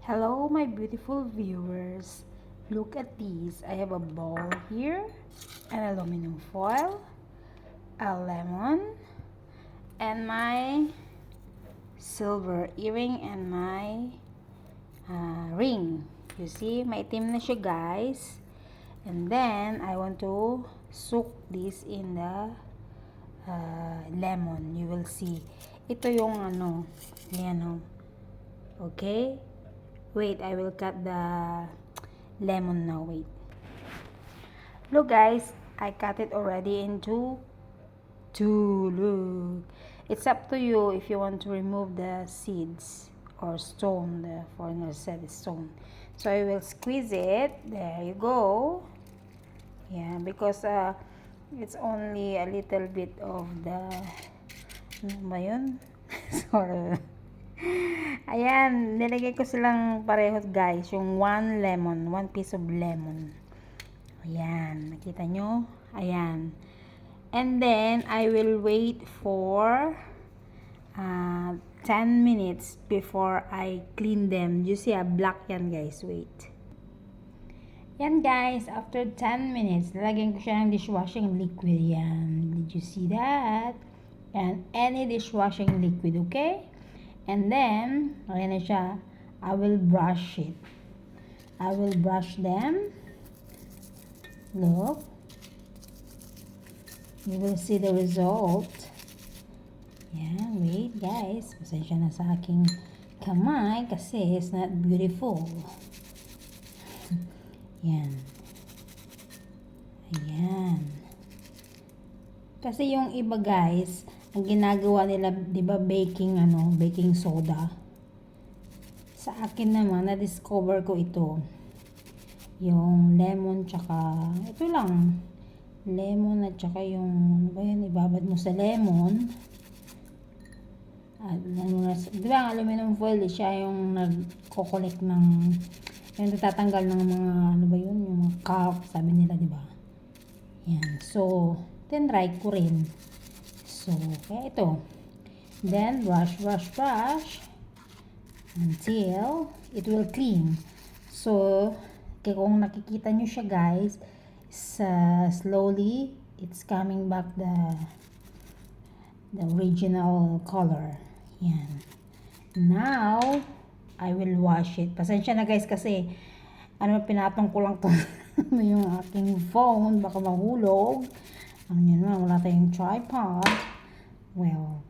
Hello, my beautiful viewers. Look at this. I have a bowl here, an aluminum foil, a lemon, and my silver earring and my ring. You see, maitim na siya, guys. And then, I want to soak this in the lemon. You will see. Ito yung yan. Okay? Wait, I will cut the lemon now. Wait. Look, guys, I cut it already into two. Look. It's up to you if you want to remove the seeds or stone. The foreigner said it's stone. So I will squeeze it. There you go. Yeah, because it's only a little bit of the ano ba yun? Sorry. Ayan, nilagay ko silang pareho, guys, yung one piece of lemon. Ayan, nakita nyo? Ayan. And then, I will wait for 10 minutes before I clean them. You see, black yan, guys. Wait. Yan, guys, after 10 minutes, lalagyan ko siya ng dishwashing liquid. Yan. Did you see that? And any dishwashing liquid, okay? And then, ayan na siya, I will brush it. I will brush them. Look. You will see the result. Yeah, wait, guys. Pasensya na sa aking kamay kasi it's not beautiful. Yan. Ayan. Kasi yung iba, guys, ang ginagawa nila, 'di ba, baking soda. Sa akin naman, na-discover ko ito. Yung lemon tsaka ito lang. Lemon at tsaka yung ibabad mo sa lemon. At di ba, ang aluminum foil, siya yung nagko-collect ng yung natatanggal ng mga yung mga calc, sabi nila, di ba? Yan. So, tinry ko rin. So, kaya ito. Then, brush until it will clean. So, kaya kung nakikita nyo siya, guys, slowly, it's coming back the original color. Yan. Now, I will wash it. Pasensya na, guys, kasi pinatong ko lang to yung aking phone. Baka mahulog. Yun na, wala tayong tripod. Well,